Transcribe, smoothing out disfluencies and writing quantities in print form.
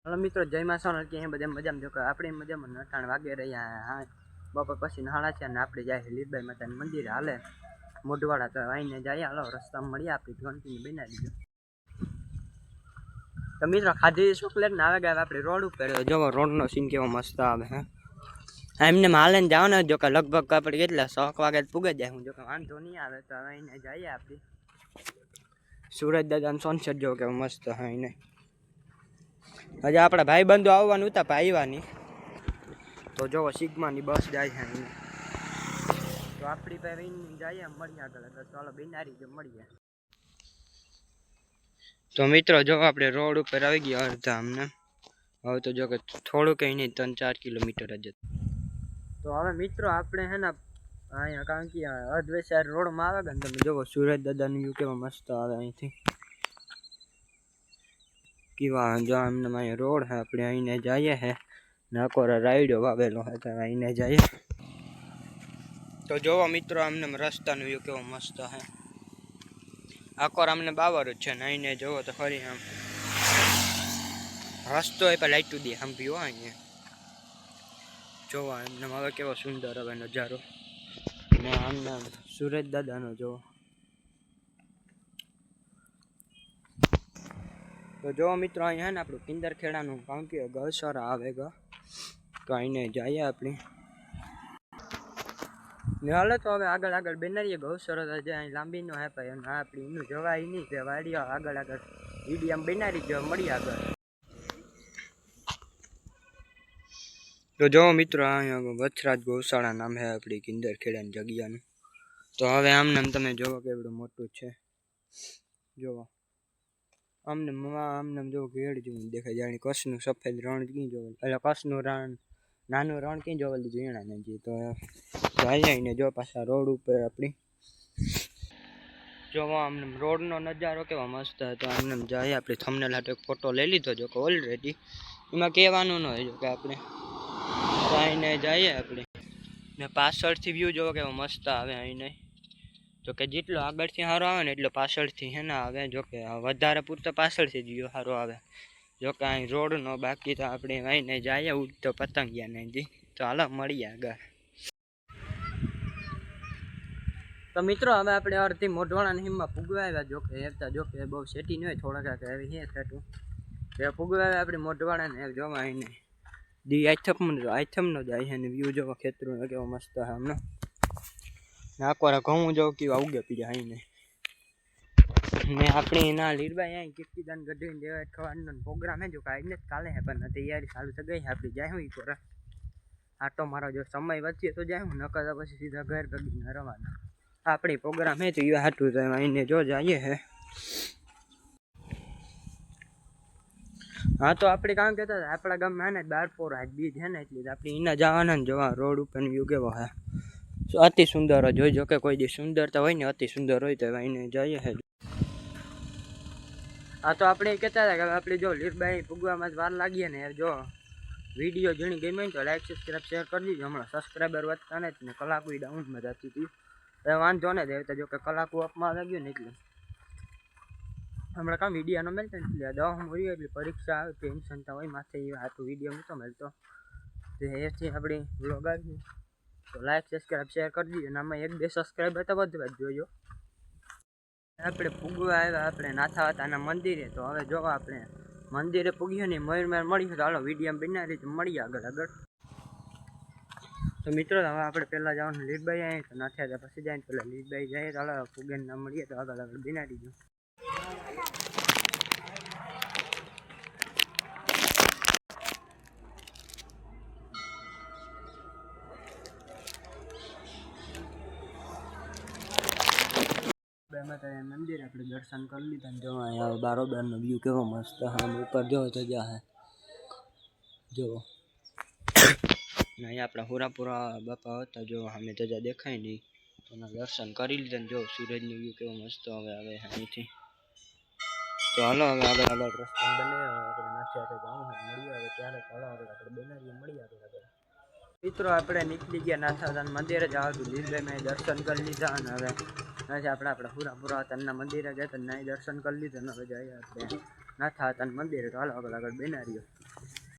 Hello मित्रों, जय मां सोनल के बधे मजाम जो अपनी मजा में 9 वागे रहा। हाँ, बपोर पछी नहाड़ा छे ने आपणे जाए लीलबाई माता मंदिर हाले मोढवाड़ा। तो आईने जाए हालो रस्ता में मळीए आपणी कंटिन्यू बना दीजो। तो मित्रों खाधी चॉकलेट ने आवे गए आपणे रोड पर जो रोड नो सीन केवो मस्त आवे है। एमने हाले ने जाओ ने जो के लगभग आपणे કેટલા 100 वागे पुगे जाए हूँ जो के वांधो नहीं आवे। तो आईने जाए आपणी सूरज दादा सनसेट जो के मस्त है। आईने हजे अपना भाई बंधु आववानुं हता पण आव्या नहीं। तो जो सिग्मा नी बस जाए है तो आपणी पे जाए मळीए आगळ। चलो बिनारी जो मळीए। तो मित्रों जो आपणे रोड पर आई गया अर्धा अमने हवे तो जो के थोड़ो कहीं नहीं 3-4 किलोमीटर ज। तो हवे मित्रों आपणे है ना अहींया कारण के अधवेसार रोड में आवे ने तमे जो सूरज दादा नु केवा मस्त आवे अहींथी केवा जो हमने रोड है अपने अहींने जाए है नाकोरा राइडो वावेलो है तो अहींने जाए। तो जो मित्रों हमने रस्ता नु केવો मस्त है आकोर हमने बावर छे ने अहींने जो तो खरी हम रस्तो है पर लाइटू दी हम भी हो अहींने जो हमने हवे केવો सुंदर हवे नजारो ने हमने सूरज दादा नो जो। तो जो मित्रों अहीं है ने आपणुं किंदरखेड़ा नुं कारण के गौशाला आवेगा तो अहींने जाए अपनी हाले। तो हवे आगळ आगळ बेनारीए गौशाला जे अहीं लांबी नो है भाई ना आपणी इनु जवाय नहीं के वाडियो आगळ आगळ वीडियो में बेनारी जो मळी आगळ। तो जो मित्रों अहीं वछराज गौशाला नाम है अपनी किंदरखेड़ा नी जग्यानुं। तो हवे आमने तमे जोवो केवडुं मोटुं छे जोवो आमने जो गेड़ जो देखाय जाणी कसनु सफेद रण की जो એટલે कसनु रण नानु रण की जो वाली जीणा ने जी। तो जाई ने जो पाछा रोड ऊपर अपनी जो आमने रोड नो नजारो केવો मस्त है। तो आमने जाए अपनी थंबनेल हाटे फोटो ले लीधो जो के ऑलरेडी एमां कहेवानुं न होय जो के आपणे आईने जाए अपनी ने पाछळथी व्यू जो केવો मस्त आवे आईने तो के जेटलो आगळथी हारो आवे ने એટલો પાછળથી है ना आवे जो के વધારે પૂરતો પાછળથી જ હારો आवे जो के અહીં રોડ નો બાકી તો આપણે આઈને જાય ઉડતો પતંગિયા ને જી। तो હાલો મળીએ આગળ। तो मित्रों हमें अपने अर्धी मोढवाड़ा हिम में पुगवा जो के हेरता जो के बहुत सेटी नहीं थोड़ा क्या है थेटू तो पुगवा अपनी मोढवाड़ा ने जो आईने दी आइथम नो जाए है व्यू जो खेतरू के मस्त है हमने नाकोरा घऊं जो कि उगे पीजा आईने ने अपनी ना लीरबाई आई कीर्तिदान गड्ढी देवा खवानो प्रोग्राम है जो काई ने काले है पर तैयारी चालू थ गई है अपनी जाए हुई कोरा आटो मारो जो समय बचे तो जाए हूं नकर પછી सीधा घर गड्ढी न रवाना अपनी प्रोग्राम है तो ये हाटू तो आईने जो जाए है। हाँ तो अपने काम कहता था अपना गाम में है ना 12 आज बीज है ना એટલે આપણે ઈના જવાના ને જોવા રોડ ઉપર વ્યૂ કેવો है अति सुंदर जो जो के कोई दी सुंदरता होय ने अति सुंदर होय तो आईने जाए है। हाँ तो अपने कहता था कि अपनी जो लीरबाई पुगवा में वार लागी ने जो वीडियो जणी गई तो लाइक सब्सक्राइब शेयर कर दीजिए। हमारा सब्सक्राइबर वधता ने कलाकू डाउन में जाती थी वांधो ने देवता जो के कलाकू अप में लग्यो ने એટલે हमारा काम वीडियो नो मिलता એટલે दवा हम होई એટલે परीक्षा આવે टेंशन तो होय माथे आ तो वीडियो में तो मिलतो तो ये थी अपनी व्लॉग आ तो लाइक सब्सक्राइब शेयर कर दीजिए। ना में 1-2 सब्सक्राइबर तो વધવા જોજો। આપણે પુગવા આવ્યા આપણે નાથાવાતાના મંદિરે તો હવે જો આપણે મંદિરે પુગ્યો ને મયુરમેર મળી તો હાલો વિડીયો બનાવી તો મળીએ આગળ આગળ। तो मित्रों હવે આપણે પહેલા જવાનું લીરબાઈ આવી તો નાથ્યા પછી જાય પહેલા લીરબાઈ જાય તો હાલો પુગન ના મળીએ તો આગળ આગળ બનાવી દીધું। मंदिर अपने दर्शन कर लीधा जो अँ बारोबार नो व्यू केवो मस्त है ऊपर जो जगह है जो नहीं अपना हुरापुरा बापा होता जो हमें जजा देखाय नहीं तो दर्शन कर लीधा जो सूरज नो व्यू केवो मस्त हवे आवे अहीं थी। तो हालो हवे आगळ आगळ रस्ता बने આપણે નાથ્યા તો જાવું है મળીએ હવે ત્યારે ચાલો આગળ આગળ બેનારીએ મળીએ આગળ આગળ। मित्रों આપણે નીકળી ગયા નાથાદાન મંદિરે જવા તો લીલબાઈ में दर्शन कर लीधा અને હવે આપણે આપણા હુરાપુરા તનના મંદિરે ગયા તો નાય દર્શન કરી લીધા ને હવે જઈએ આપણે નાથા હતા મંદિરે. તો હાલો આગળ આગળ બનાવીએ.